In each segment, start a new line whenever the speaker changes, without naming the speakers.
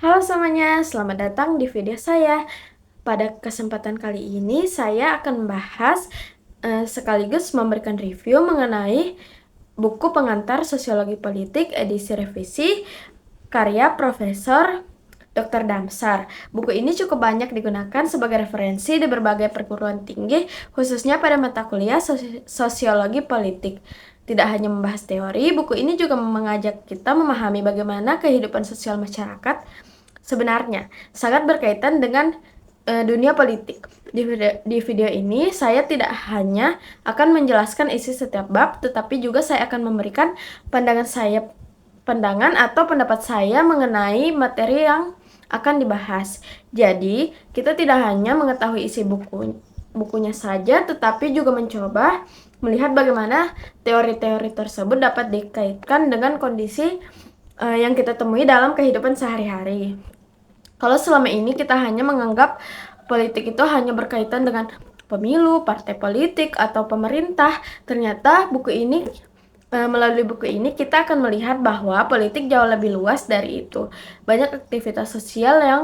Halo semuanya, selamat datang di video saya. Pada kesempatan kali ini saya akan membahas sekaligus memberikan review mengenai buku pengantar Sosiologi Politik edisi revisi karya Profesor Dr. Damsar. Buku ini cukup banyak digunakan sebagai referensi di berbagai perguruan tinggi, khususnya pada mata kuliah Sosiologi Politik. Tidak hanya membahas teori, buku ini juga mengajak kita memahami bagaimana kehidupan sosial masyarakat sebenarnya sangat berkaitan dengan dunia politik. Di video ini saya tidak hanya akan menjelaskan isi setiap bab, tetapi juga saya akan memberikan pandangan atau pendapat saya mengenai materi yang akan dibahas. Jadi, kita tidak hanya mengetahui isi bukunya saja, tetapi juga mencoba melihat bagaimana teori-teori tersebut dapat dikaitkan dengan kondisi yang kita temui dalam kehidupan sehari-hari. Kalau selama ini kita hanya menganggap politik itu hanya berkaitan dengan pemilu, partai politik, atau pemerintah, ternyata melalui buku ini kita akan melihat bahwa politik jauh lebih luas dari itu. Banyak aktivitas sosial yang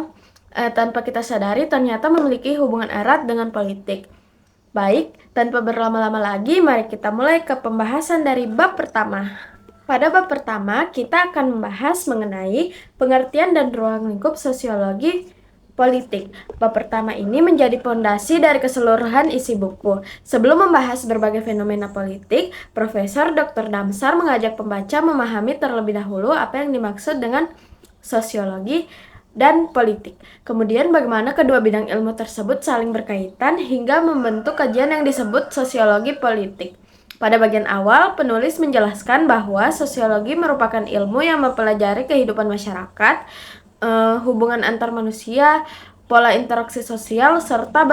tanpa kita sadari ternyata memiliki hubungan erat dengan politik. Baik, tanpa berlama-lama lagi, mari kita mulai ke pembahasan dari bab pertama. Pada bab pertama, kita akan membahas mengenai pengertian dan ruang lingkup sosiologi politik. Bab pertama ini menjadi pondasi dari keseluruhan isi buku. Sebelum membahas berbagai fenomena politik, Profesor Dr. Damsar mengajak pembaca memahami terlebih dahulu apa yang dimaksud dengan sosiologi dan politik. Kemudian bagaimana kedua bidang ilmu tersebut saling berkaitan hingga membentuk kajian yang disebut sosiologi politik. Pada bagian awal, penulis menjelaskan bahwa sosiologi merupakan ilmu yang mempelajari kehidupan masyarakat, hubungan antar manusia, pola interaksi sosial, serta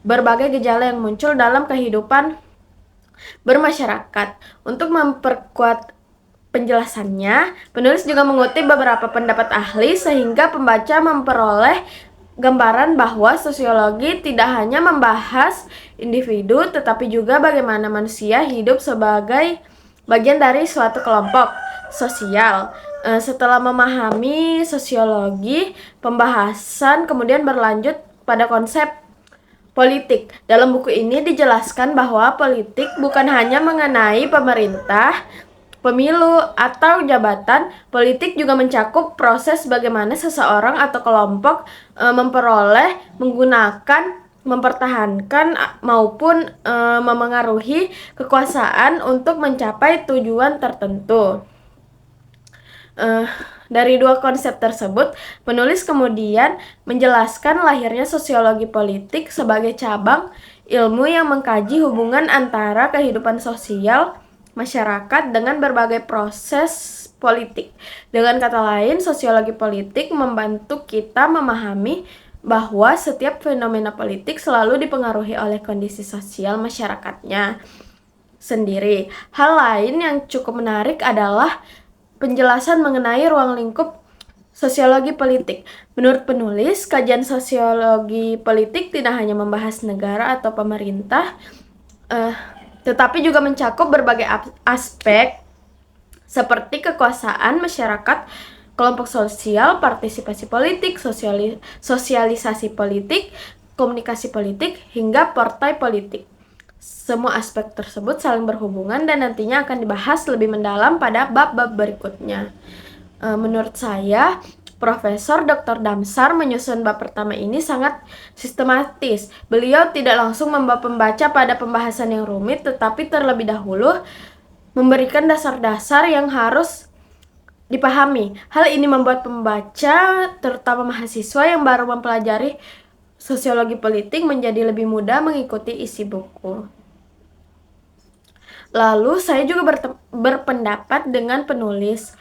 berbagai gejala yang muncul dalam kehidupan bermasyarakat. Untuk memperkuat penjelasannya, penulis juga mengutip beberapa pendapat ahli sehingga pembaca memperoleh gambaran bahwa sosiologi tidak hanya membahas individu, tetapi juga bagaimana manusia hidup sebagai bagian dari suatu kelompok sosial. Setelah memahami sosiologi, pembahasan kemudian berlanjut pada konsep politik. Dalam buku ini dijelaskan bahwa politik bukan hanya mengenai pemerintah, pemilu, atau jabatan. Politik juga mencakup proses bagaimana seseorang atau kelompok memperoleh, menggunakan, mempertahankan maupun memengaruhi kekuasaan untuk mencapai tujuan tertentu. Dari dua konsep tersebut, penulis kemudian menjelaskan lahirnya sosiologi politik sebagai cabang ilmu yang mengkaji hubungan antara kehidupan sosial masyarakat dengan berbagai proses politik. Dengan kata lain, sosiologi politik membantu kita memahami bahwa setiap fenomena politik selalu dipengaruhi oleh kondisi sosial masyarakatnya sendiri. Hal lain yang cukup menarik adalah penjelasan mengenai ruang lingkup sosiologi politik. Menurut penulis, kajian sosiologi politik tidak hanya membahas negara atau pemerintah, tetapi juga mencakup berbagai aspek seperti kekuasaan masyarakat, kelompok sosial, partisipasi politik, sosialisasi politik, komunikasi politik, hingga partai politik. Semua aspek tersebut saling berhubungan dan nantinya akan dibahas lebih mendalam pada bab-bab berikutnya. Menurut saya, Profesor Dr. Damsar menyusun bab pertama ini sangat sistematis. Beliau tidak langsung membawa pembaca pada pembahasan yang rumit, tetapi terlebih dahulu memberikan dasar-dasar yang harus dipahami. Hal ini membuat pembaca, terutama mahasiswa yang baru mempelajari sosiologi politik, menjadi lebih mudah mengikuti isi buku. Lalu saya juga berpendapat dengan penulis,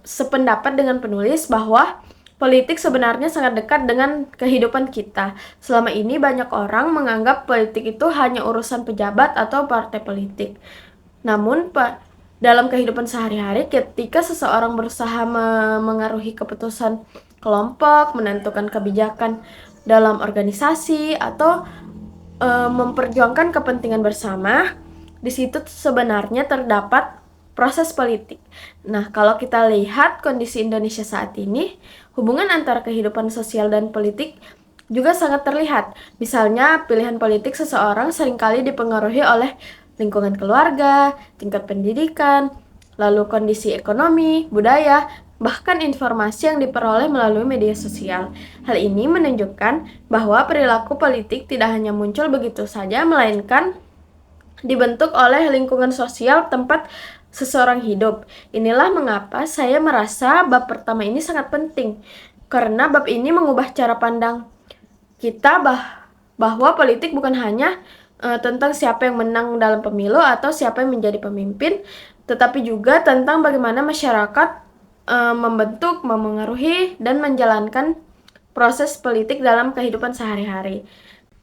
sependapat dengan penulis bahwa politik sebenarnya sangat dekat dengan kehidupan kita. Selama ini banyak orang menganggap politik itu hanya urusan pejabat atau partai politik. Namun dalam kehidupan sehari-hari, ketika seseorang berusaha mengaruhi keputusan kelompok, menentukan kebijakan dalam organisasi, atau memperjuangkan kepentingan bersama, di situ sebenarnya terdapat proses politik. Nah, kalau kita lihat kondisi Indonesia saat ini, hubungan antara kehidupan sosial dan politik juga sangat terlihat. Misalnya, pilihan politik seseorang seringkali dipengaruhi oleh lingkungan keluarga, tingkat pendidikan, lalu kondisi ekonomi, budaya, bahkan informasi yang diperoleh melalui media sosial. Hal ini menunjukkan bahwa perilaku politik tidak hanya muncul begitu saja, melainkan dibentuk oleh lingkungan sosial tempat seseorang hidup. Inilah mengapa saya merasa bab pertama ini sangat penting, karena bab ini mengubah cara pandang kita bahwa politik bukan hanya tentang siapa yang menang dalam pemilu atau siapa yang menjadi pemimpin, tetapi juga tentang bagaimana masyarakat membentuk, memengaruhi, dan menjalankan proses politik dalam kehidupan sehari-hari.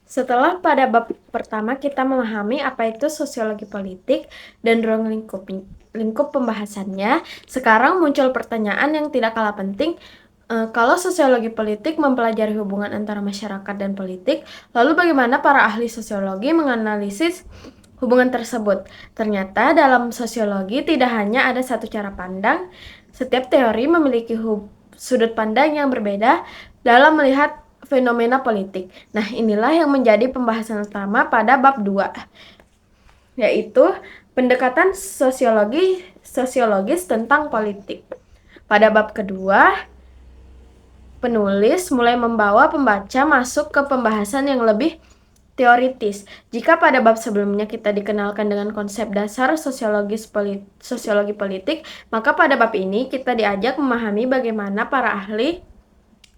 Setelah pada bab pertama kita memahami apa itu sosiologi politik dan ruang lingkup pembahasannya, sekarang muncul pertanyaan yang tidak kalah penting. Kalau sosiologi politik mempelajari hubungan antara masyarakat dan politik, lalu bagaimana para ahli sosiologi menganalisis hubungan tersebut? Ternyata dalam sosiologi tidak hanya ada satu cara pandang, setiap teori memiliki sudut pandang yang berbeda dalam melihat fenomena politik. Nah, inilah yang menjadi pembahasan utama pada bab 2, yaitu pendekatan sosiologis tentang politik. Pada bab kedua, penulis mulai membawa pembaca masuk ke pembahasan yang lebih teoritis. Jika pada bab sebelumnya kita dikenalkan dengan konsep dasar sosiologi politik, maka pada bab ini kita diajak memahami bagaimana para ahli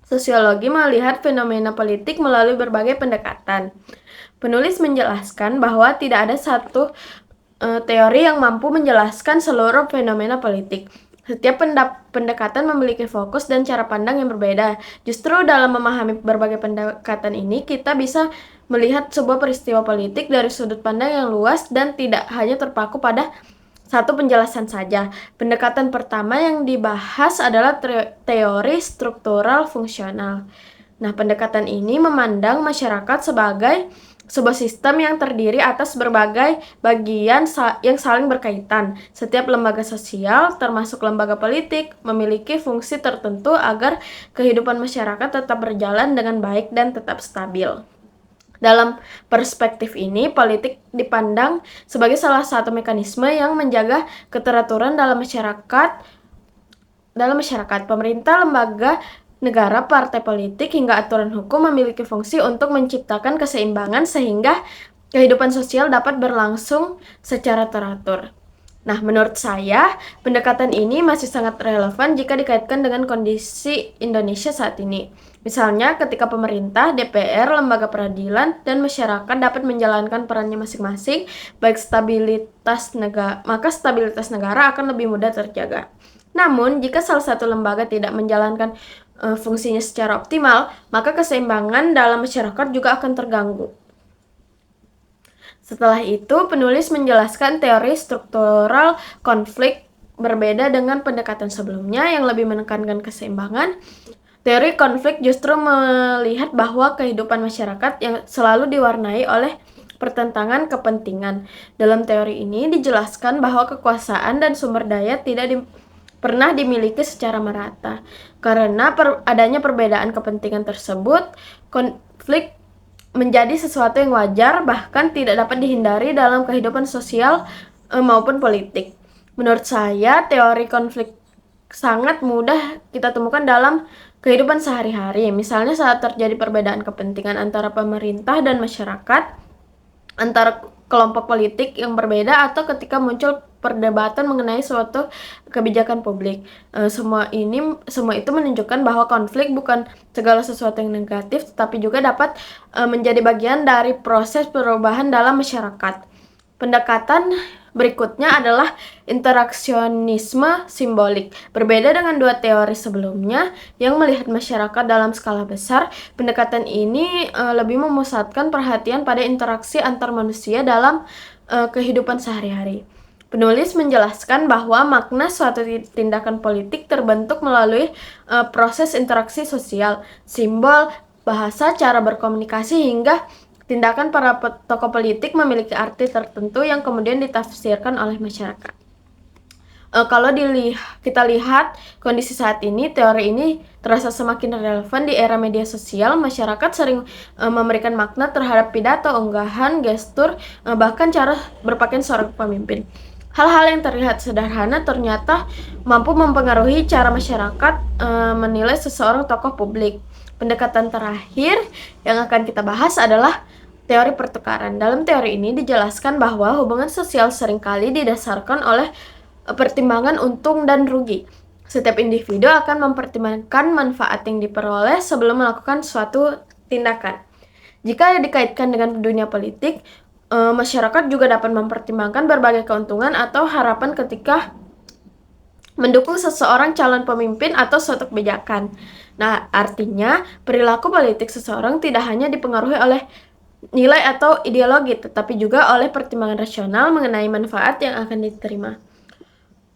sosiologi melihat fenomena politik melalui berbagai pendekatan. Penulis menjelaskan bahwa tidak ada satu teori yang mampu menjelaskan seluruh fenomena politik. Setiap pendekatan memiliki fokus dan cara pandang yang berbeda. Justru dalam memahami berbagai pendekatan ini, kita bisa melihat sebuah peristiwa politik dari sudut pandang yang luas dan tidak hanya terpaku pada satu penjelasan saja. Pendekatan pertama yang dibahas adalah teori struktural fungsional. Nah, pendekatan ini memandang masyarakat sebagai sebuah sistem yang terdiri atas berbagai bagian yang saling berkaitan. Setiap lembaga sosial, termasuk lembaga politik, memiliki fungsi tertentu agar kehidupan masyarakat tetap berjalan dengan baik dan tetap stabil. Dalam perspektif ini, politik dipandang sebagai salah satu mekanisme yang menjaga keteraturan dalam masyarakat. Pemerintah, lembaga negara, partai politik, hingga aturan hukum memiliki fungsi untuk menciptakan keseimbangan sehingga kehidupan sosial dapat berlangsung secara teratur. Nah, menurut saya, pendekatan ini masih sangat relevan jika dikaitkan dengan kondisi Indonesia saat ini. Misalnya, ketika pemerintah, DPR, lembaga peradilan, dan masyarakat dapat menjalankan perannya masing-masing, maka stabilitas negara akan lebih mudah terjaga. Namun, jika salah satu lembaga tidak menjalankan fungsinya secara optimal, maka keseimbangan dalam masyarakat juga akan terganggu. Setelah itu, penulis menjelaskan teori struktural konflik berbeda dengan pendekatan sebelumnya yang lebih menekankan keseimbangan. Teori konflik justru melihat bahwa kehidupan masyarakat yang selalu diwarnai oleh pertentangan kepentingan. Dalam teori ini dijelaskan bahwa kekuasaan dan sumber daya tidak pernah dimiliki secara merata. Karena adanya perbedaan kepentingan tersebut, konflik menjadi sesuatu yang wajar, bahkan tidak dapat dihindari dalam kehidupan sosial maupun politik. Menurut saya, teori konflik sangat mudah kita temukan dalam kehidupan sehari-hari. Misalnya saat terjadi perbedaan kepentingan antara pemerintah dan masyarakat, antara kelompok politik yang berbeda, atau ketika muncul perdebatan mengenai suatu kebijakan publik. Semua itu menunjukkan bahwa konflik bukan segala sesuatu yang negatif, tetapi juga dapat menjadi bagian dari proses perubahan dalam masyarakat. Pendekatan berikutnya adalah interaksionisme simbolik. Berbeda dengan dua teori sebelumnya yang melihat masyarakat dalam skala besar, pendekatan ini lebih memusatkan perhatian pada interaksi antar manusia dalam kehidupan sehari-hari. Penulis menjelaskan bahwa makna suatu tindakan politik terbentuk melalui proses interaksi sosial, simbol, bahasa, cara berkomunikasi, hingga tindakan para tokoh politik memiliki arti tertentu yang kemudian ditafsirkan oleh masyarakat. Kalau kita lihat kondisi saat ini, teori ini terasa semakin relevan di era media sosial. Masyarakat sering memberikan makna terhadap pidato, unggahan, gestur, bahkan cara berpakaian seorang pemimpin. Hal-hal yang terlihat sederhana ternyata mampu mempengaruhi cara masyarakat menilai seseorang tokoh publik. Pendekatan terakhir yang akan kita bahas adalah teori pertukaran. Dalam teori ini dijelaskan bahwa hubungan sosial seringkali didasarkan oleh pertimbangan untung dan rugi. Setiap individu akan mempertimbangkan manfaat yang diperoleh sebelum melakukan suatu tindakan. Jika dikaitkan dengan dunia politik, masyarakat juga dapat mempertimbangkan berbagai keuntungan atau harapan ketika mendukung seseorang calon pemimpin atau suatu kebijakan. Nah, artinya perilaku politik seseorang tidak hanya dipengaruhi oleh nilai atau ideologi, tetapi juga oleh pertimbangan rasional mengenai manfaat yang akan diterima.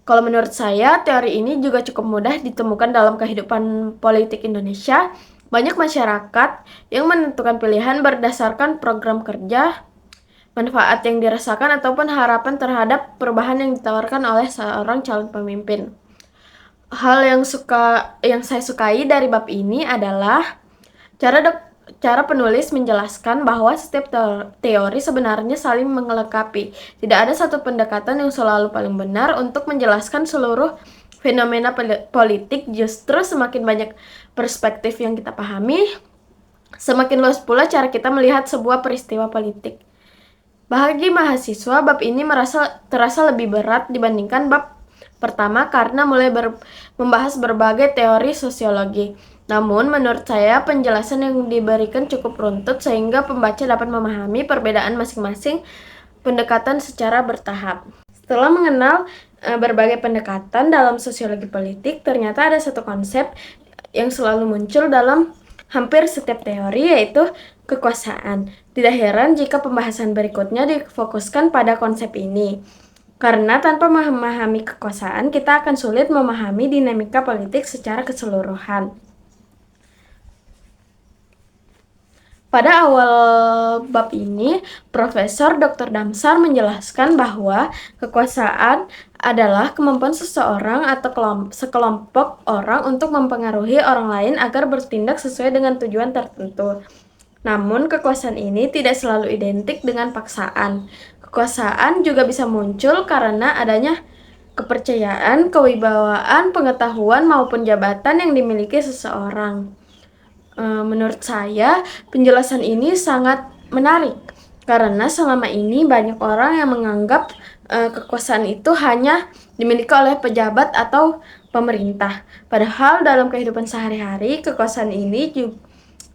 Kalau menurut saya, teori ini juga cukup mudah ditemukan dalam kehidupan politik Indonesia. Banyak masyarakat yang menentukan pilihan berdasarkan program kerja, manfaat yang dirasakan, ataupun harapan terhadap perubahan yang ditawarkan oleh seorang calon pemimpin. Hal yang saya sukai dari bab ini adalah cara penulis menjelaskan bahwa setiap teori sebenarnya saling melengkapi. Tidak ada satu pendekatan yang selalu paling benar untuk menjelaskan seluruh fenomena politik. Justru semakin banyak perspektif yang kita pahami, semakin luas pula cara kita melihat sebuah peristiwa politik. Bagi mahasiswa, bab ini terasa lebih berat dibandingkan bab pertama karena mulai membahas berbagai teori sosiologi. Namun, menurut saya penjelasan yang diberikan cukup runtut sehingga pembaca dapat memahami perbedaan masing-masing pendekatan secara bertahap. Setelah mengenal berbagai pendekatan dalam sosiologi politik, ternyata ada satu konsep yang selalu muncul dalam hampir setiap teori, yaitu kekuasaan. Tidak heran jika pembahasan berikutnya difokuskan pada konsep ini. Karena tanpa memahami kekuasaan, kita akan sulit memahami dinamika politik secara keseluruhan. Pada awal bab ini, Profesor Dr. Damsar menjelaskan bahwa kekuasaan adalah kemampuan seseorang atau sekelompok orang untuk mempengaruhi orang lain agar bertindak sesuai dengan tujuan tertentu. Namun, kekuasaan ini tidak selalu identik dengan paksaan. Kekuasaan juga bisa muncul karena adanya kepercayaan, kewibawaan, pengetahuan, maupun jabatan yang dimiliki seseorang. Menurut saya, penjelasan ini sangat menarik karena selama ini banyak orang yang menganggap kekuasaan itu hanya dimiliki oleh pejabat atau pemerintah. Padahal dalam kehidupan sehari-hari, kekuasaan ini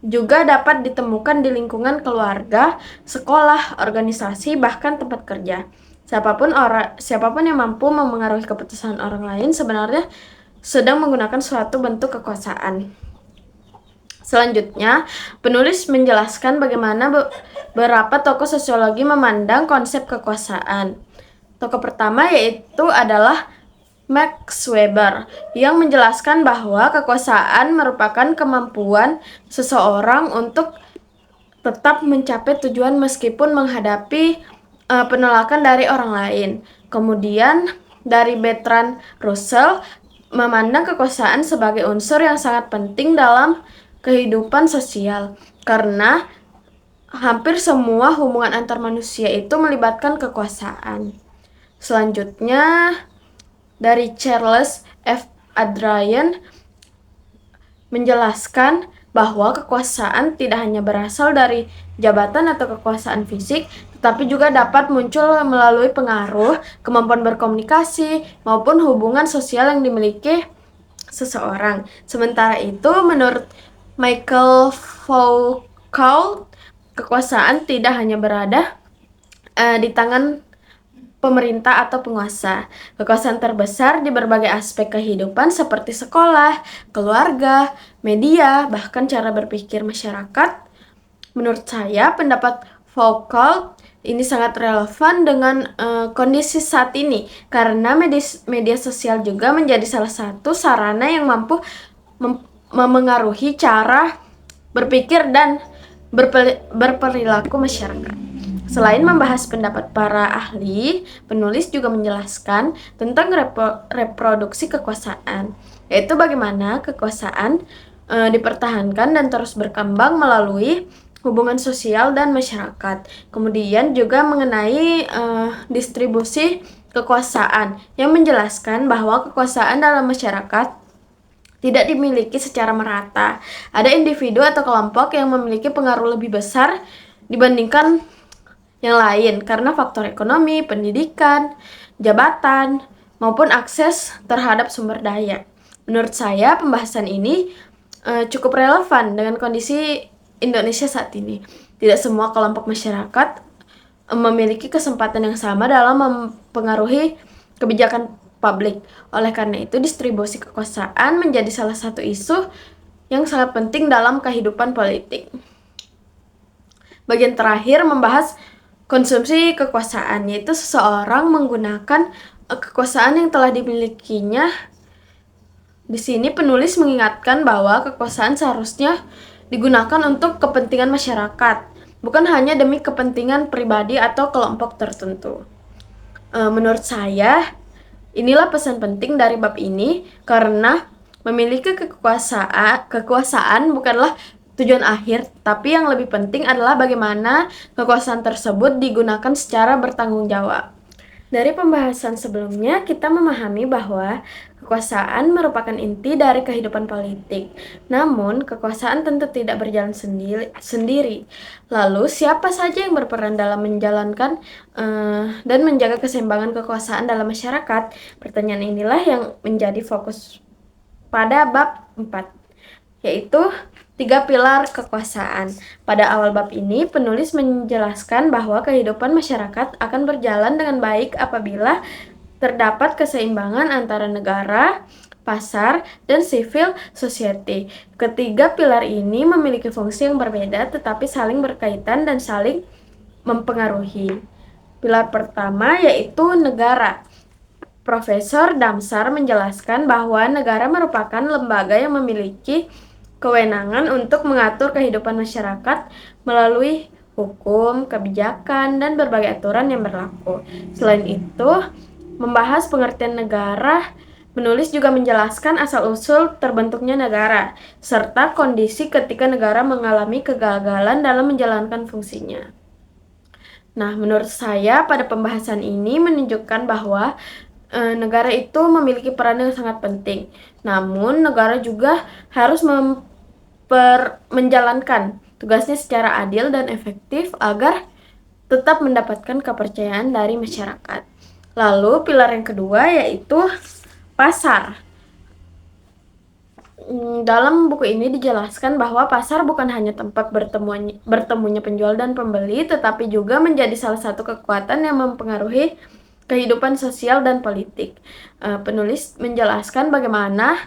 juga dapat ditemukan di lingkungan keluarga, sekolah, organisasi, bahkan tempat kerja. Siapapun yang mampu memengaruhi keputusan orang lain sebenarnya sedang menggunakan suatu bentuk kekuasaan. Selanjutnya, penulis menjelaskan bagaimana beberapa tokoh sosiologi memandang konsep kekuasaan. Tokoh pertama yaitu adalah Max Weber, yang menjelaskan bahwa kekuasaan merupakan kemampuan seseorang untuk tetap mencapai tujuan meskipun menghadapi penolakan dari orang lain. Kemudian dari Bertrand Russell memandang kekuasaan sebagai unsur yang sangat penting dalam kehidupan sosial karena hampir semua hubungan antar manusia itu melibatkan kekuasaan. Selanjutnya dari Charles F. Adrian menjelaskan bahwa kekuasaan tidak hanya berasal dari jabatan atau kekuasaan fisik, tetapi juga dapat muncul melalui pengaruh, kemampuan berkomunikasi, maupun hubungan sosial yang dimiliki seseorang. Sementara itu, menurut Michael Foucault, kekuasaan tidak hanya berada di tangan pemerintah atau penguasa. Kekuasaan terbesar di berbagai aspek kehidupan seperti sekolah, keluarga, media, bahkan cara berpikir masyarakat. Menurut saya, pendapat Foucault ini sangat relevan dengan kondisi saat ini karena media sosial juga menjadi salah satu sarana yang mampu memengaruhi cara berpikir dan berperilaku masyarakat. Selain membahas pendapat para ahli, penulis juga menjelaskan tentang reproduksi kekuasaan, yaitu bagaimana kekuasaan dipertahankan dan terus berkembang melalui hubungan sosial dan masyarakat. Kemudian juga mengenai distribusi kekuasaan yang menjelaskan bahwa kekuasaan dalam masyarakat tidak dimiliki secara merata. Ada individu atau kelompok yang memiliki pengaruh lebih besar dibandingkan yang lain karena faktor ekonomi, pendidikan, jabatan, maupun akses terhadap sumber daya. Menurut saya pembahasan ini cukup relevan dengan kondisi Indonesia saat ini. Tidak semua kelompok masyarakat memiliki kesempatan yang sama dalam mempengaruhi kebijakan publik. Oleh karena itu, distribusi kekuasaan menjadi salah satu isu yang sangat penting dalam kehidupan politik. Bagian terakhir membahas konsumsi kekuasaan, yaitu seseorang menggunakan kekuasaan yang telah dimilikinya. Di sini penulis mengingatkan bahwa kekuasaan seharusnya digunakan untuk kepentingan masyarakat, bukan hanya demi kepentingan pribadi atau kelompok tertentu. Menurut saya, inilah pesan penting dari bab ini, karena memiliki kekuasaan bukanlah tujuan akhir, tapi yang lebih penting adalah bagaimana kekuasaan tersebut digunakan secara bertanggung jawab. Dari pembahasan sebelumnya, kita memahami bahwa kekuasaan merupakan inti dari kehidupan politik. Namun, kekuasaan tentu tidak berjalan sendiri. Lalu, siapa saja yang berperan dalam menjalankan dan menjaga keseimbangan kekuasaan dalam masyarakat? Pertanyaan inilah yang menjadi fokus pada bab 4, yaitu 3 pilar kekuasaan. Pada awal bab ini, penulis menjelaskan bahwa kehidupan masyarakat akan berjalan dengan baik apabila terdapat keseimbangan antara negara, pasar, dan civil society. Ketiga pilar ini memiliki fungsi yang berbeda tetapi saling berkaitan dan saling mempengaruhi. Pilar pertama yaitu negara. Profesor Damsar menjelaskan bahwa negara merupakan lembaga yang memiliki kewenangan untuk mengatur kehidupan masyarakat melalui hukum, kebijakan, dan berbagai aturan yang berlaku. Selain itu, membahas pengertian negara, penulis juga menjelaskan asal-usul terbentuknya negara, serta kondisi ketika negara mengalami kegagalan dalam menjalankan fungsinya. Nah, menurut saya pada pembahasan ini menunjukkan bahwa negara itu memiliki peran yang sangat penting. Namun, negara juga harus menjalankan tugasnya secara adil dan efektif agar tetap mendapatkan kepercayaan dari masyarakat. Lalu, pilar yang kedua yaitu pasar. Dalam buku ini dijelaskan bahwa pasar bukan hanya tempat bertemunya penjual dan pembeli, tetapi juga menjadi salah satu kekuatan yang mempengaruhi kehidupan sosial dan politik. Penulis menjelaskan bagaimana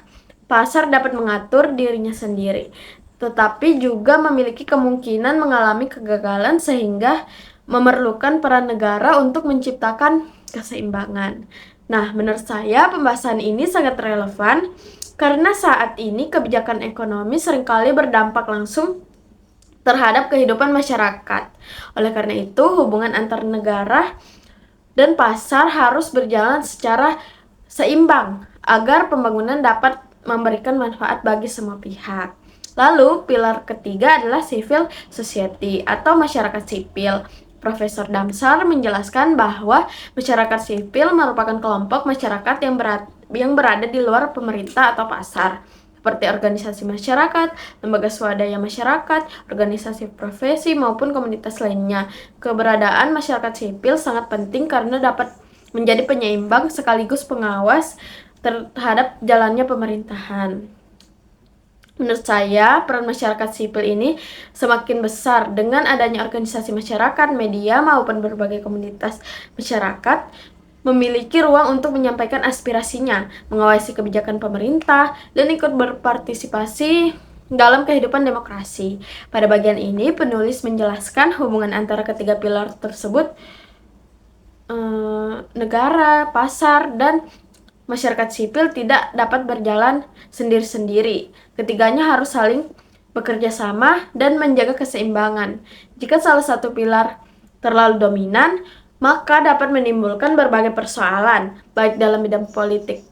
pasar dapat mengatur dirinya sendiri, tetapi juga memiliki kemungkinan mengalami kegagalan sehingga memerlukan peran negara untuk menciptakan keseimbangan. Nah, menurut saya pembahasan ini sangat relevan karena saat ini kebijakan ekonomi seringkali berdampak langsung terhadap kehidupan masyarakat. Oleh karena itu, hubungan antar negara dan pasar harus berjalan secara seimbang agar pembangunan dapat memberikan manfaat bagi semua pihak. Lalu, pilar ketiga adalah civil society atau masyarakat sipil. Profesor Damsar menjelaskan bahwa masyarakat sipil merupakan kelompok masyarakat yang berada di luar pemerintah atau pasar, seperti organisasi masyarakat, lembaga swadaya masyarakat, organisasi profesi, maupun komunitas lainnya. Keberadaan masyarakat sipil sangat penting karena dapat menjadi penyeimbang sekaligus pengawas terhadap jalannya pemerintahan. Menurut saya, peran masyarakat sipil ini semakin besar dengan adanya organisasi masyarakat, media, maupun berbagai komunitas masyarakat memiliki ruang untuk menyampaikan aspirasinya, mengawasi kebijakan pemerintah, dan ikut berpartisipasi dalam kehidupan demokrasi. Pada bagian ini, penulis menjelaskan hubungan antara ketiga pilar tersebut, negara, pasar, dan masyarakat sipil tidak dapat berjalan sendiri-sendiri. Ketiganya harus saling bekerja sama dan menjaga keseimbangan. Jika salah satu pilar terlalu dominan, maka dapat menimbulkan berbagai persoalan, baik dalam bidang politik,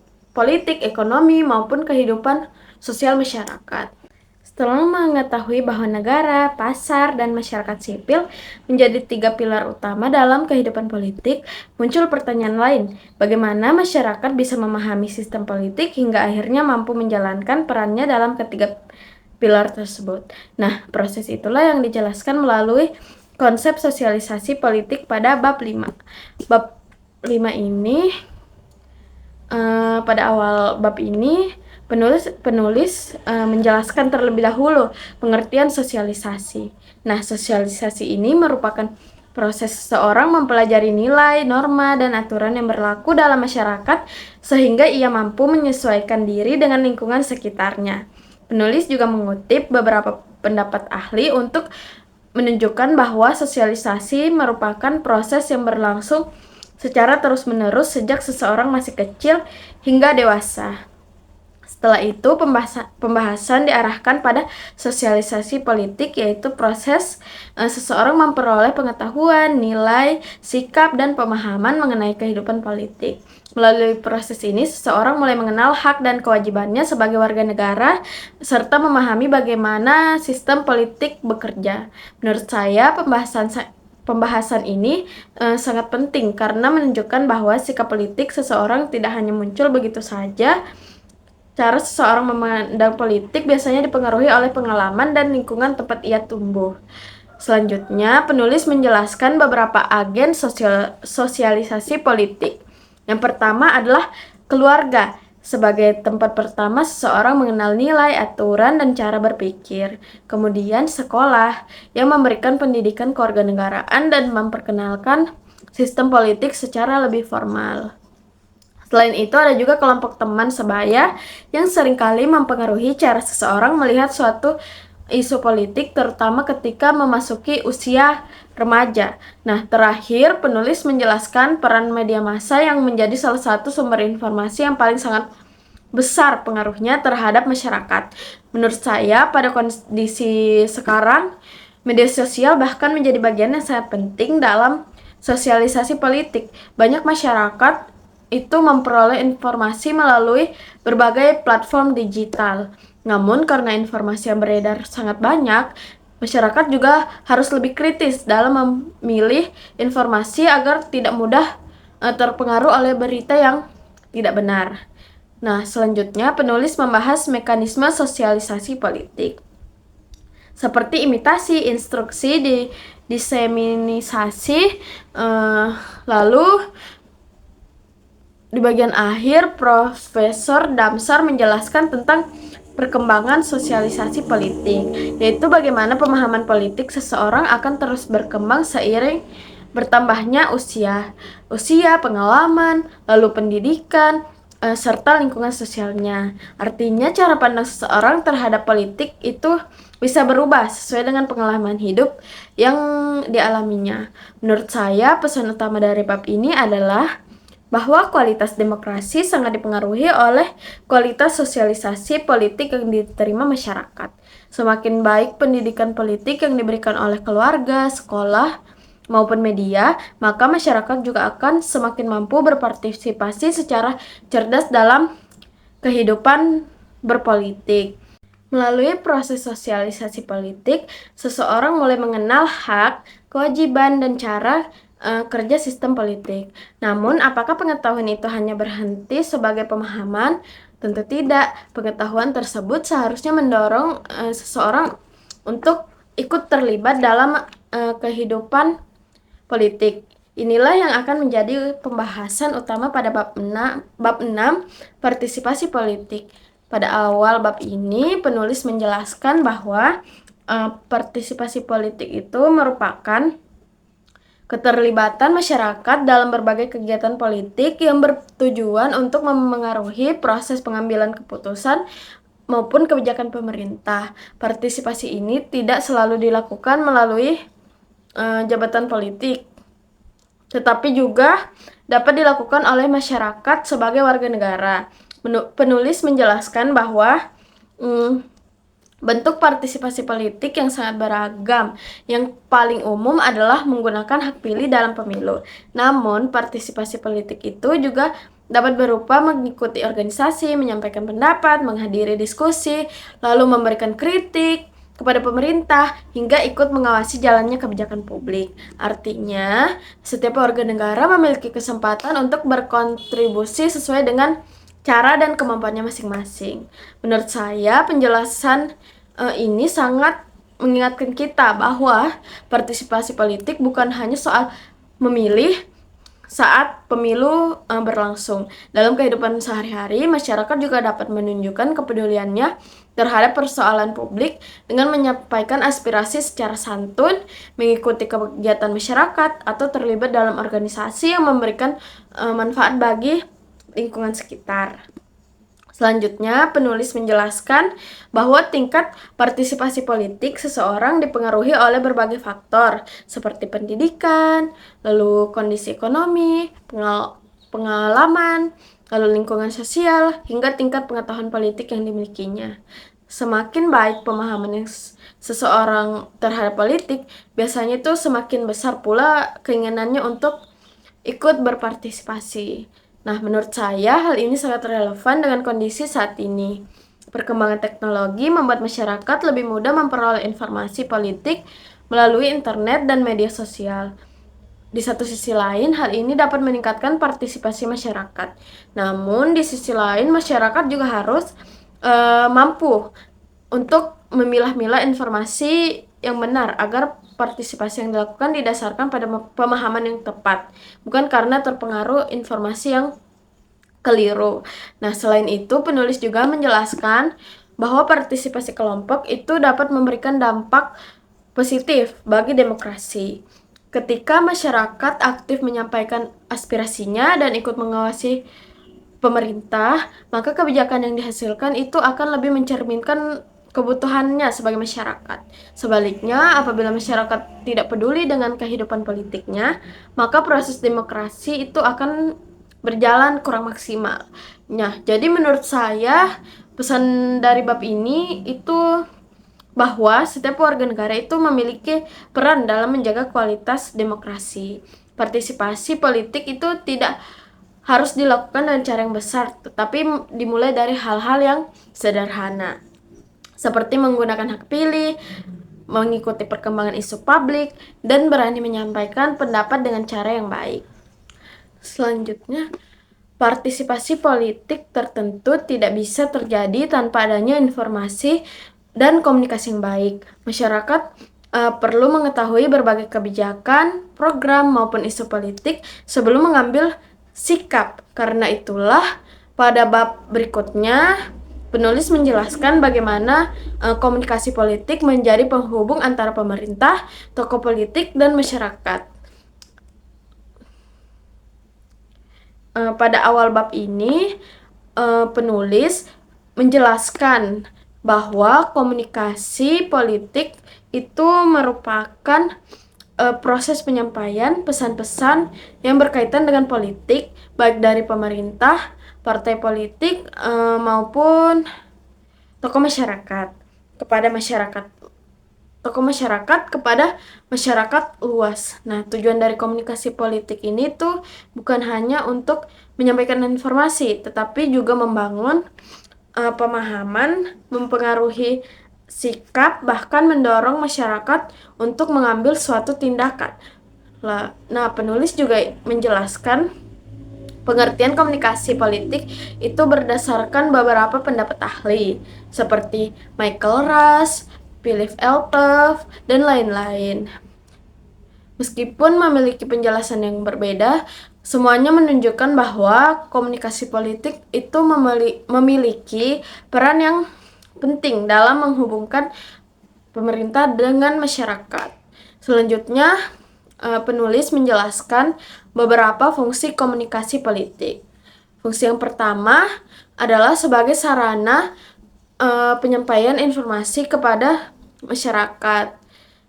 ekonomi, maupun kehidupan sosial masyarakat. Setelah mengetahui bahwa negara, pasar, dan masyarakat sipil menjadi 3 pilar utama dalam kehidupan politik, muncul pertanyaan lain. Bagaimana masyarakat bisa memahami sistem politik hingga akhirnya mampu menjalankan perannya dalam ketiga pilar tersebut? Nah, proses itulah yang dijelaskan melalui konsep sosialisasi politik pada bab 5. Bab 5 ini, pada awal bab ini, penulis menjelaskan terlebih dahulu pengertian sosialisasi. Nah, sosialisasi ini merupakan proses seseorang mempelajari nilai, norma, dan aturan yang berlaku dalam masyarakat sehingga ia mampu menyesuaikan diri dengan lingkungan sekitarnya. Penulis juga mengutip beberapa pendapat ahli untuk menunjukkan bahwa sosialisasi merupakan proses yang berlangsung secara terus-menerus sejak seseorang masih kecil hingga dewasa. Setelah itu, pembahasan diarahkan pada sosialisasi politik, yaitu proses seseorang memperoleh pengetahuan, nilai, sikap, dan pemahaman mengenai kehidupan politik. Melalui proses ini, seseorang mulai mengenal hak dan kewajibannya sebagai warga negara, serta memahami bagaimana sistem politik bekerja. Menurut saya, pembahasan ini sangat penting karena menunjukkan bahwa sikap politik seseorang tidak hanya muncul begitu saja. Cara seseorang memandang politik biasanya dipengaruhi oleh pengalaman dan lingkungan tempat ia tumbuh. Selanjutnya, penulis menjelaskan beberapa agen sosialisasi politik. Yang pertama adalah keluarga, sebagai tempat pertama seseorang mengenal nilai, aturan, dan cara berpikir. Kemudian sekolah, yang memberikan pendidikan kewarganegaraan dan memperkenalkan sistem politik secara lebih formal. Selain itu, ada juga kelompok teman sebaya yang seringkali mempengaruhi cara seseorang melihat suatu isu politik, terutama ketika memasuki usia remaja. Nah, terakhir, penulis menjelaskan peran media massa yang menjadi salah satu sumber informasi yang paling sangat besar pengaruhnya terhadap masyarakat. Menurut saya, pada kondisi sekarang, media sosial bahkan menjadi bagian yang sangat penting dalam sosialisasi politik. Banyak masyarakat itu memperoleh informasi melalui berbagai platform digital. Namun, karena informasi yang beredar sangat banyak, masyarakat juga harus lebih kritis dalam memilih informasi agar tidak mudah terpengaruh oleh berita yang tidak benar. Nah, selanjutnya penulis membahas mekanisme sosialisasi politik, seperti imitasi, instruksi, diseminisasi, lalu di bagian akhir, Profesor Damsar menjelaskan tentang perkembangan sosialisasi politik, yaitu bagaimana pemahaman politik seseorang akan terus berkembang seiring bertambahnya usia, pengalaman, lalu pendidikan, serta lingkungan sosialnya. Artinya, cara pandang seseorang terhadap politik itu bisa berubah sesuai dengan pengalaman hidup yang dialaminya. Menurut saya, pesan utama dari bab ini adalah bahwa kualitas demokrasi sangat dipengaruhi oleh kualitas sosialisasi politik yang diterima masyarakat. Semakin baik pendidikan politik yang diberikan oleh keluarga, sekolah, maupun media, maka masyarakat juga akan semakin mampu berpartisipasi secara cerdas dalam kehidupan berpolitik. Melalui proses sosialisasi politik, seseorang mulai mengenal hak, kewajiban, dan cara kerja sistem politik. Namun, apakah pengetahuan itu hanya berhenti sebagai pemahaman? Tentu tidak. Pengetahuan tersebut seharusnya mendorong seseorang untuk ikut terlibat dalam kehidupan politik. Inilah yang akan menjadi pembahasan utama pada bab 6, partisipasi politik. Pada awal bab ini, penulis menjelaskan bahwa partisipasi politik itu merupakan keterlibatan masyarakat dalam berbagai kegiatan politik yang bertujuan untuk memengaruhi proses pengambilan keputusan maupun kebijakan pemerintah. Partisipasi ini tidak selalu dilakukan melalui jabatan politik, tetapi juga dapat dilakukan oleh masyarakat sebagai warga negara. Penulis menjelaskan bahwa Bentuk partisipasi politik yang sangat beragam. Yang paling umum adalah menggunakan hak pilih dalam pemilu. Namun, partisipasi politik itu juga dapat berupa mengikuti organisasi, menyampaikan pendapat, menghadiri diskusi, lalu memberikan kritik kepada pemerintah, hingga ikut mengawasi jalannya kebijakan publik. Artinya, setiap warga negara memiliki kesempatan untuk berkontribusi sesuai dengan cara dan kemampuannya masing-masing. Menurut saya, penjelasan ini sangat mengingatkan kita bahwa partisipasi politik bukan hanya soal memilih saat pemilu berlangsung. Dalam kehidupan sehari-hari, masyarakat juga dapat menunjukkan kepeduliannya terhadap persoalan publik dengan menyampaikan aspirasi secara santun, mengikuti kegiatan masyarakat, atau terlibat dalam organisasi yang memberikan manfaat bagi lingkungan sekitar. Selanjutnya, penulis menjelaskan bahwa tingkat partisipasi politik seseorang dipengaruhi oleh berbagai faktor, seperti pendidikan, lalu kondisi ekonomi, pengalaman, lalu lingkungan sosial, hingga tingkat pengetahuan politik yang dimilikinya. Semakin baik pemahaman yang seseorang terhadap politik, biasanya itu semakin besar pula keinginannya untuk ikut berpartisipasi. Nah, menurut saya hal ini sangat relevan dengan kondisi saat ini. Perkembangan teknologi membuat masyarakat lebih mudah memperoleh informasi politik melalui internet dan media sosial. Di satu sisi lain, hal ini dapat meningkatkan partisipasi masyarakat. Namun, di sisi lain, masyarakat juga harus mampu untuk memilah-milah informasi yang benar agar partisipasi yang dilakukan didasarkan pada pemahaman yang tepat, bukan karena terpengaruh informasi yang keliru. Nah, selain itu, penulis juga menjelaskan bahwa partisipasi kelompok itu dapat memberikan dampak positif bagi demokrasi. Ketika masyarakat aktif menyampaikan aspirasinya dan ikut mengawasi pemerintah, maka kebijakan yang dihasilkan itu akan lebih mencerminkan kebutuhannya sebagai masyarakat. Sebaliknya, apabila masyarakat tidak peduli dengan kehidupan politiknya, maka proses demokrasi itu akan berjalan kurang maksimal. Nah, jadi menurut saya pesan dari bab ini itu bahwa setiap warga negara itu memiliki peran dalam menjaga kualitas demokrasi. Partisipasi politik itu tidak harus dilakukan dengan cara yang besar, tetapi dimulai dari hal-hal yang sederhana, seperti menggunakan hak pilih, mengikuti perkembangan isu publik, dan berani menyampaikan pendapat dengan cara yang baik. Selanjutnya, partisipasi politik tertentu tidak bisa terjadi tanpa adanya informasi dan komunikasi yang baik. Masyarakat perlu mengetahui berbagai kebijakan, program, maupun isu politik sebelum mengambil sikap. Karena itulah, pada bab berikutnya, penulis menjelaskan bagaimana komunikasi politik menjadi penghubung antara pemerintah, tokoh politik, dan masyarakat. Pada awal bab ini, penulis menjelaskan bahwa komunikasi politik itu merupakan proses penyampaian pesan-pesan yang berkaitan dengan politik, baik dari pemerintah, partai politik, maupun tokoh masyarakat kepada masyarakat luas. Nah, tujuan dari komunikasi politik ini tuh bukan hanya untuk menyampaikan informasi, tetapi juga membangun pemahaman, mempengaruhi sikap, bahkan mendorong masyarakat untuk mengambil suatu tindakan. Nah, penulis juga menjelaskan pengertian komunikasi politik itu berdasarkan beberapa pendapat ahli, seperti Michael Rush, Philip Eltov, dan lain-lain. Meskipun memiliki penjelasan yang berbeda, semuanya menunjukkan bahwa komunikasi politik itu memiliki peran yang penting dalam menghubungkan pemerintah dengan masyarakat. Selanjutnya, penulis menjelaskan beberapa fungsi komunikasi politik. Fungsi yang pertama adalah sebagai sarana penyampaian informasi kepada masyarakat.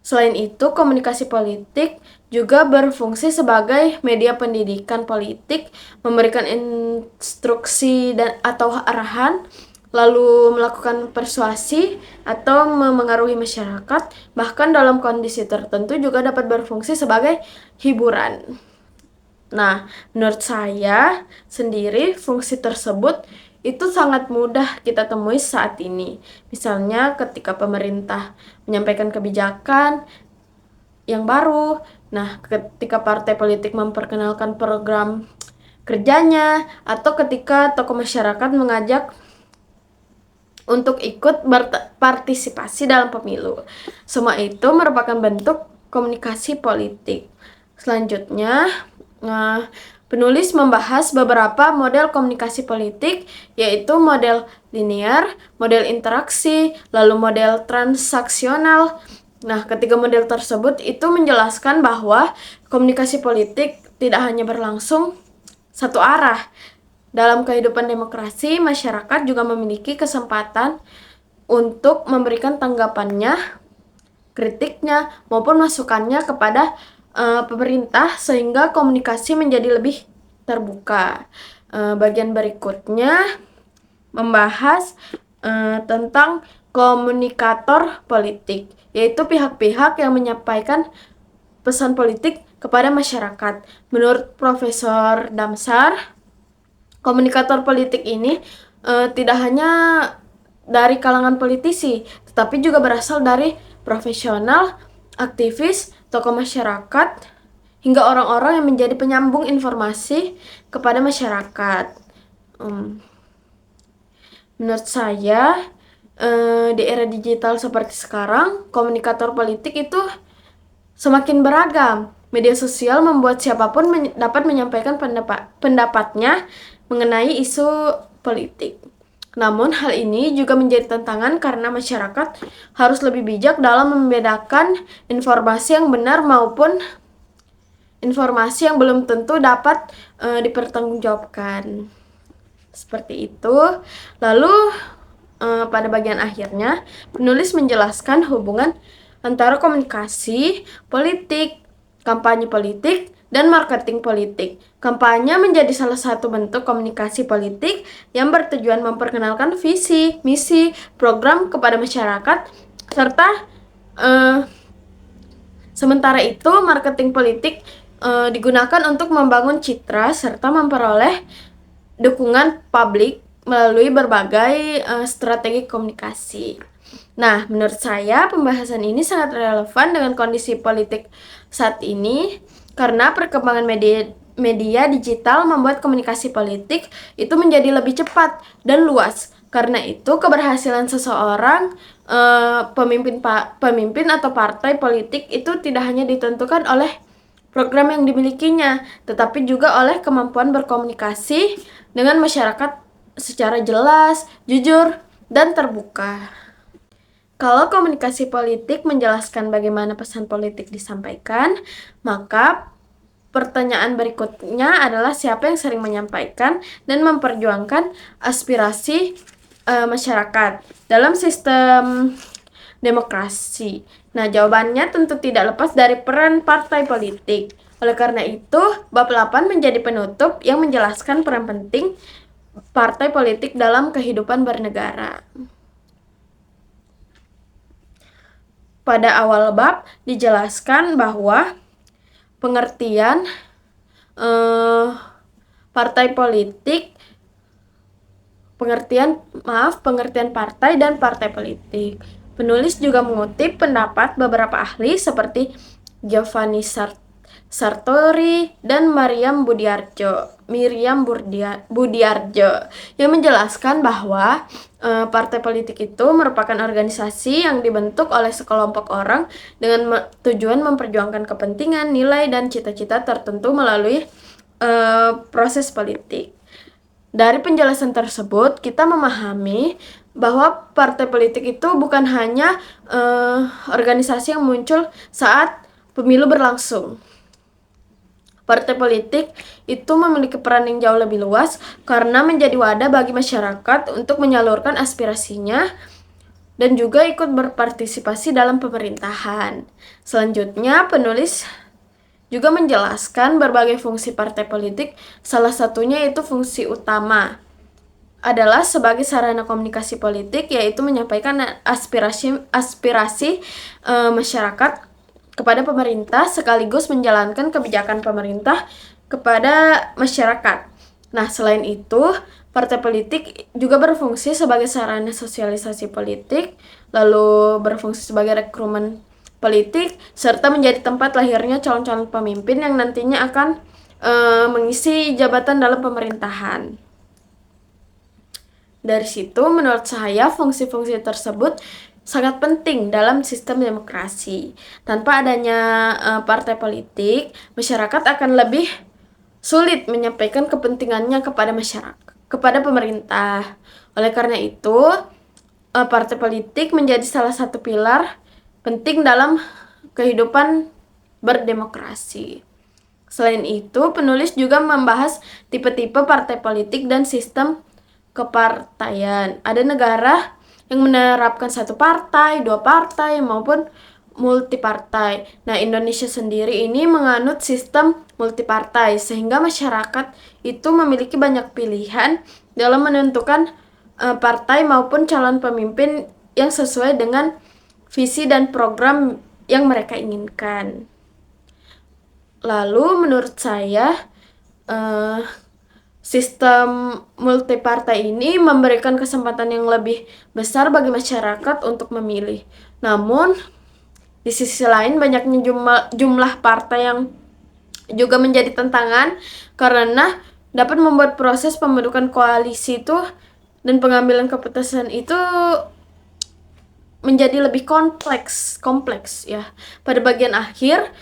Selain itu, komunikasi politik juga berfungsi sebagai media pendidikan politik, memberikan instruksi atau arahan lalu melakukan persuasi atau memengaruhi masyarakat, bahkan dalam kondisi tertentu juga dapat berfungsi sebagai hiburan. Nah, menurut saya sendiri fungsi tersebut itu sangat mudah kita temui saat ini. Misalnya ketika pemerintah menyampaikan kebijakan yang baru, nah ketika partai politik memperkenalkan program kerjanya, atau ketika tokoh masyarakat mengajak untuk ikut berpartisipasi dalam pemilu. Semua itu merupakan bentuk komunikasi politik. Selanjutnya, penulis membahas beberapa model komunikasi politik, yaitu model linear, model interaksi, lalu model transaksional. Nah, ketiga model tersebut itu menjelaskan bahwa komunikasi politik tidak hanya berlangsung satu arah. Dalam kehidupan demokrasi, masyarakat juga memiliki kesempatan untuk memberikan tanggapannya, kritiknya, maupun masukannya kepada pemerintah sehingga komunikasi menjadi lebih terbuka. Bagian berikutnya membahas tentang komunikator politik, yaitu pihak-pihak yang menyampaikan pesan politik kepada masyarakat. Menurut Profesor Damsar, komunikator politik ini tidak hanya dari kalangan politisi, tetapi juga berasal dari profesional, aktivis, tokoh masyarakat, hingga orang-orang yang menjadi penyambung informasi kepada masyarakat. Menurut saya, di era digital seperti sekarang, komunikator politik itu semakin beragam. Media sosial membuat siapapun dapat menyampaikan pendapatnya mengenai isu politik. Namun hal ini juga menjadi tantangan karena masyarakat harus lebih bijak dalam membedakan informasi yang benar maupun informasi yang belum tentu dapat dipertanggungjawabkan. Seperti itu. Lalu pada bagian akhirnya penulis menjelaskan hubungan antara komunikasi politik, kampanye politik, dan marketing politik. Kampanye menjadi salah satu bentuk komunikasi politik yang bertujuan memperkenalkan visi, misi, program kepada masyarakat, serta sementara itu marketing politik digunakan untuk membangun citra serta memperoleh dukungan publik melalui berbagai strategi komunikasi. Nah, menurut saya pembahasan ini sangat relevan dengan kondisi politik saat ini karena perkembangan media digital membuat komunikasi politik itu menjadi lebih cepat dan luas. Karena itu keberhasilan seseorang pemimpin atau partai politik itu tidak hanya ditentukan oleh program yang dimilikinya, tetapi juga oleh kemampuan berkomunikasi dengan masyarakat secara jelas, jujur, dan terbuka. Kalau komunikasi politik menjelaskan bagaimana pesan politik disampaikan, maka pertanyaan berikutnya adalah siapa yang sering menyampaikan dan memperjuangkan aspirasi masyarakat dalam sistem demokrasi. Nah, jawabannya tentu tidak lepas dari peran partai politik. Oleh karena itu, bab 8 menjadi penutup yang menjelaskan peran penting partai politik dalam kehidupan bernegara. Pada awal bab dijelaskan bahwa pengertian partai politik, pengertian partai dan partai politik. Penulis juga mengutip pendapat beberapa ahli seperti Giovanni Sartori dan Miriam Budiarjo yang menjelaskan bahwa partai politik itu merupakan organisasi yang dibentuk oleh sekelompok orang dengan tujuan memperjuangkan kepentingan, nilai, dan cita-cita tertentu melalui proses politik. Dari penjelasan tersebut, kita memahami bahwa partai politik itu bukan hanya organisasi yang muncul saat pemilu berlangsung. Partai politik itu memiliki peran yang jauh lebih luas karena menjadi wadah bagi masyarakat untuk menyalurkan aspirasinya dan juga ikut berpartisipasi dalam pemerintahan. Selanjutnya, penulis juga menjelaskan berbagai fungsi partai politik, salah satunya yaitu fungsi utama, adalah sebagai sarana komunikasi politik, yaitu menyampaikan aspirasi masyarakat kepada pemerintah sekaligus menjalankan kebijakan pemerintah kepada masyarakat. Nah, selain itu, partai politik juga berfungsi sebagai sarana sosialisasi politik, lalu berfungsi sebagai rekrumen politik, serta menjadi tempat lahirnya calon-calon pemimpin yang nantinya akan mengisi jabatan dalam pemerintahan. Dari situ, menurut saya, fungsi-fungsi tersebut sangat penting dalam sistem demokrasi. Tanpa adanya partai politik, masyarakat akan lebih sulit menyampaikan kepentingannya kepada masyarakat, kepada pemerintah. Oleh karena itu, partai politik menjadi salah satu pilar penting dalam kehidupan berdemokrasi. Selain itu, penulis juga membahas tipe-tipe partai politik dan sistem kepartaian. Ada negara yang menerapkan satu partai, dua partai, maupun multipartai. Nah, Indonesia sendiri ini menganut sistem multipartai, sehingga masyarakat itu memiliki banyak pilihan dalam menentukan partai maupun calon pemimpin yang sesuai dengan visi dan program yang mereka inginkan. Lalu menurut saya, sistem multipartai ini memberikan kesempatan yang lebih besar bagi masyarakat untuk memilih. Namun, di sisi lain banyaknya jumlah partai yang juga menjadi tantangan karena dapat membuat proses pembentukan koalisi itu dan pengambilan keputusan itu menjadi lebih kompleks ya. Pada bagian akhir,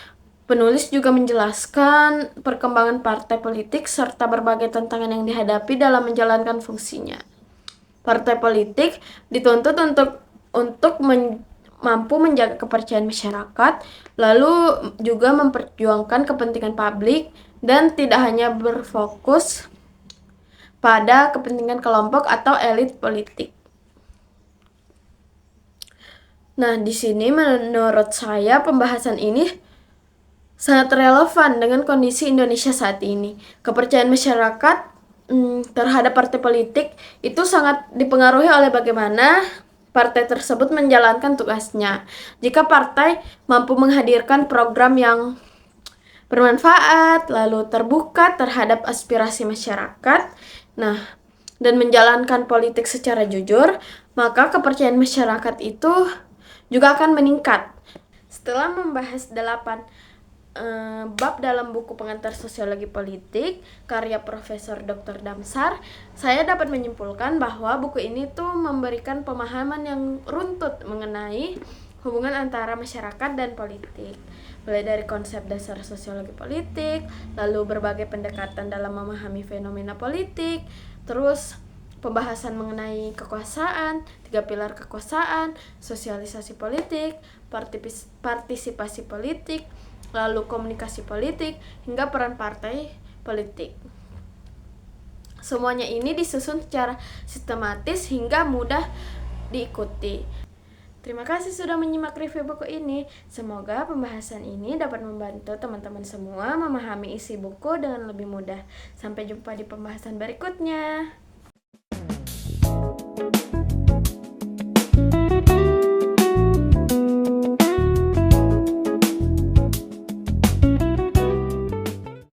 penulis juga menjelaskan perkembangan partai politik serta berbagai tantangan yang dihadapi dalam menjalankan fungsinya. Partai politik dituntut untuk mampu menjaga kepercayaan masyarakat, lalu juga memperjuangkan kepentingan publik dan tidak hanya berfokus pada kepentingan kelompok atau elit politik. Nah, di sini menurut saya pembahasan ini sangat relevan dengan kondisi Indonesia saat ini. Kepercayaan masyarakat terhadap partai politik itu sangat dipengaruhi oleh bagaimana partai tersebut menjalankan tugasnya. Jika partai mampu menghadirkan program yang bermanfaat, lalu terbuka terhadap aspirasi masyarakat, dan menjalankan politik secara jujur, maka kepercayaan masyarakat itu juga akan meningkat. Setelah membahas 8 bab dalam buku Pengantar Sosiologi Politik karya Profesor Dr. Damsar, saya dapat menyimpulkan bahwa buku ini tuh memberikan pemahaman yang runtut mengenai hubungan antara masyarakat dan politik, mulai dari konsep dasar sosiologi politik, lalu berbagai pendekatan dalam memahami fenomena politik, terus pembahasan mengenai kekuasaan, 3 pilar kekuasaan, sosialisasi politik, partisipasi politik, lalu komunikasi politik, hingga peran partai politik. Semuanya ini disusun secara sistematis hingga mudah diikuti. Terima kasih sudah menyimak review buku ini. Semoga pembahasan ini dapat membantu teman-teman semua memahami isi buku dengan lebih mudah. Sampai jumpa di pembahasan berikutnya.